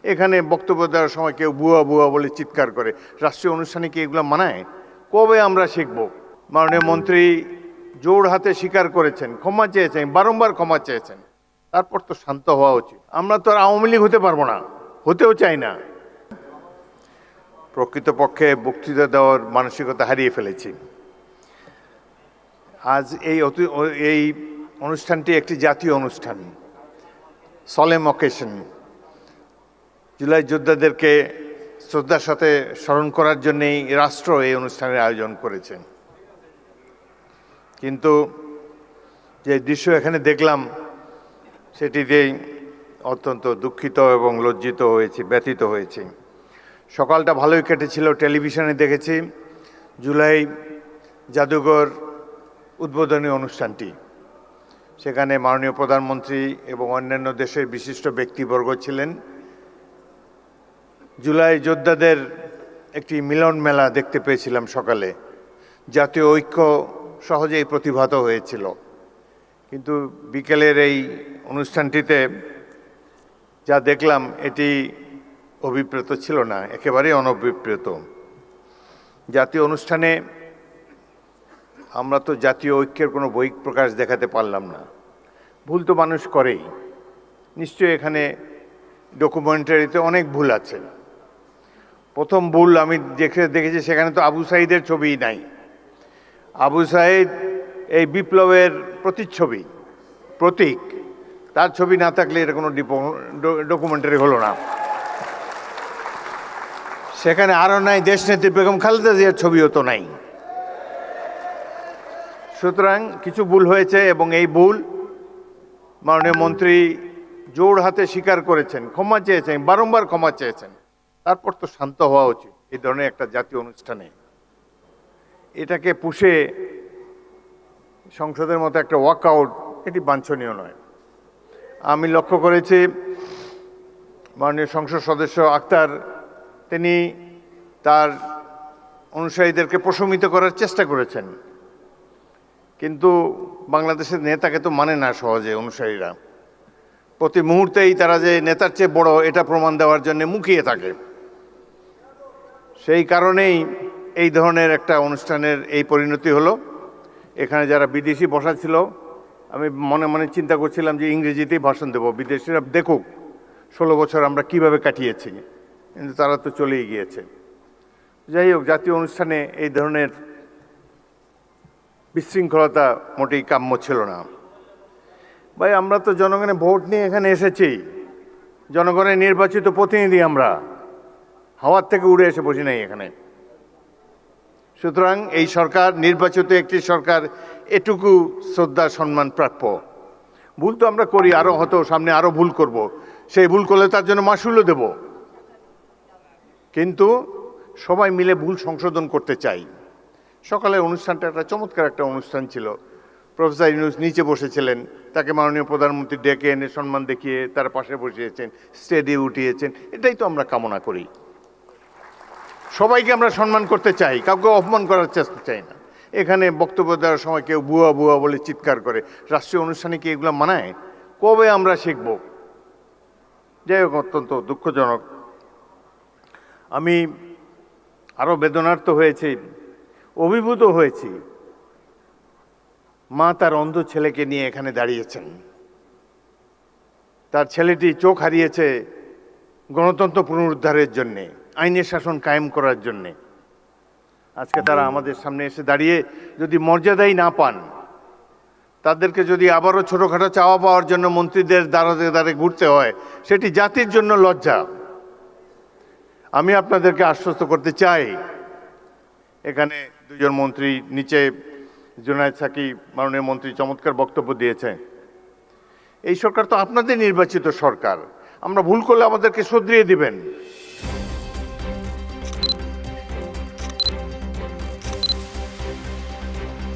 এখানে বক্তব্য দেওয়ার সময় কেউ বুয়া বুয়া বলে চিৎকার করে। রাষ্ট্রীয় অনুষ্ঠানে কি এগুলো মানায়? কবে আমরা শিখব? মাননীয় মন্ত্রী জোর হাতে স্বীকার করেছেন, ক্ষমা চেয়েছেন, বারংবার ক্ষমা চেয়েছেন, তারপর তো শান্ত হওয়া উচিত। আমরা তো আর আওয়ামী লীগ হতে পারবো না, হতেও চাই না। প্রকৃতপক্ষে বক্তৃতা দেওয়ার মানসিকতা হারিয়ে ফেলেছি। আজ এই অনুষ্ঠানটি একটি জাতীয় অনুষ্ঠান, সলেম অকেশন। জুলাই যোদ্ধাদেরকে শ্রদ্ধার সাথে স্মরণ করার জন্যেই রাষ্ট্র এই অনুষ্ঠানের আয়োজন করেছে। কিন্তু যে দৃশ্য এখানে দেখলাম সেটিতেই অত্যন্ত দুঃখিত এবং লজ্জিত হয়েছি, ব্যথিত হয়েছি। সকালটা ভালোই কেটেছিল, টেলিভিশনে দেখেছি জুলাই জাদুঘর উদ্বোধনী অনুষ্ঠানটি। সেখানে মাননীয় প্রধানমন্ত্রী এবং অন্যান্য দেশের বিশিষ্ট ব্যক্তিবর্গ ছিলেন। জুলাই যোদ্ধাদের একটি মিলন মেলা দেখতে পেয়েছিলাম সকালে। জাতীয় ঐক্য সহজেই প্রতিভাত হয়েছিল। কিন্তু বিকেলের এই অনুষ্ঠানটিতে যা দেখলাম এটি অভিপ্রেত ছিল না, একেবারেই অনভিপ্রেত। জাতীয় অনুষ্ঠানে আমরা তো জাতীয় ঐক্যের কোনো বহিঃপ্রকাশ দেখাতে পারলাম না। ভুল তো মানুষ করেই, নিশ্চয়ই এখানে ডকুমেন্টারিতে অনেক ভুল আছে। প্রথম ভুল আমি দেখেছি সেখানে তো আবু সাঈদের ছবিই নাই। আবু সাঈদ এই বিপ্লবের প্রতিচ্ছবি, প্রতীক, তার ছবি না থাকলে এটা কোনো ডকুমেন্টারি হলো না। সেখানে আরও নাই দেশনেত্রী বেগম খালেদা জিয়ার ছবিও তো নাই। সুতরাং কিছু ভুল হয়েছে এবং এই ভুল মাননীয় মন্ত্রী জোর হাতে স্বীকার করেছেন, ক্ষমা চেয়েছেন, বারংবার ক্ষমা চেয়েছেন, তারপর তো শান্ত হওয়া উচিত। এই ধরনের একটা জাতীয় অনুষ্ঠানে এটাকে পুষে সংসদের মতো একটা ওয়াকআউট, এটি বাঞ্ছনীয় নয়। আমি লক্ষ্য করেছি মাননীয় সংসদ সদস্য আক্তার তিনি তার অনুসারীদেরকে প্রশমিত করার চেষ্টা করেছেন, কিন্তু বাংলাদেশের নেতাকে তো মানে না সহজে অনুসারীরা। প্রতি মুহূর্তেই তারা যে নেতার চেয়ে বড় এটা প্রমাণ দেওয়ার জন্য মুখিয়ে থাকে। সেই কারণেই এই ধরনের একটা অনুষ্ঠানের এই পরিণতি হলো। এখানে যারা বিদেশি বসা ছিল, আমি মনে মনে চিন্তা করছিলাম যে ইংরেজিতেই ভাষণ দেব, বিদেশিরা দেখুক 16 বছর আমরা কিভাবে কাটিয়েছি, কিন্তু তারা তো চলেই গিয়েছে। যাই হোক, জাতীয় অনুষ্ঠানে এই ধরনের বিশৃঙ্খলতা মোটেই কাম্য ছিল না। ভাই, আমরা তো জনগণের ভোট নিয়ে এখানে এসেছি, জনগণের নির্বাচিত প্রতিনিধি আমরা, হাওয়ার থেকে উড়ে এসে বসি নাই এখানে। সুতরাং এই সরকার নির্বাচিত একটি সরকার, এটুকু শ্রদ্ধা সম্মান প্রাপ্য। ভুল তো আমরা করি, আরও হয়তো সামনে আরও ভুল করব, সেই ভুল করলে তার জন্য মাসুলও দেব, কিন্তু সবাই মিলে ভুল সংশোধন করতে চাই। সকালের অনুষ্ঠানটা একটা চমৎকার একটা অনুষ্ঠান ছিল। প্রফেসর ইউনূস নিচে বসেছিলেন, তাকে মাননীয় প্রধানমন্ত্রী ডেকে এনে সম্মান দেখিয়ে তার পাশে বসিয়েছেন, স্টেজে উঠিয়েছেন। এটাই তো আমরা কামনা করি। সবাইকে আমরা সম্মান করতে চাই, কাউকে অপমান করার চেষ্টা চাই না। এখানে বক্তব্য দেওয়ার সময় কেউ বুয়া বুয়া বলে চিৎকার করে। রাষ্ট্রীয় অনুষ্ঠানে কি এগুলো মানায়? কবে আমরা শিখব? যাই হোক, অত্যন্ত দুঃখজনক। আমি আরও বেদনার্ত হয়েছি, অভিভূত হয়েছি। মা তার অন্ধ ছেলেকে নিয়ে এখানে দাঁড়িয়েছেন। তার ছেলেটি চোখ হারিয়েছে গণতন্ত্র পুনরুদ্ধারের জন্যে, আইনের শাসন কায়েম করার জন্যে। আজকে তারা আমাদের সামনে এসে দাঁড়িয়ে যদি মর্যাদাই না পান, তাদেরকে যদি আবারও ছোটোখাটো চাওয়া পাওয়ার জন্য মন্ত্রীদের দ্বারে ঘুরতে হয়, সেটি জাতির জন্য লজ্জা। আমি আপনাদেরকে আশ্বস্ত করতে চাই, এখানে দুজন মন্ত্রী, নিচে জুনায়েদ সাকি মাননীয় মন্ত্রী চমৎকার বক্তব্য দিয়েছে। এই সরকার তো আপনাদের নির্বাচিত সরকার, আমরা ভুল করলে আমাদেরকে শুধরিয়ে দিবেন।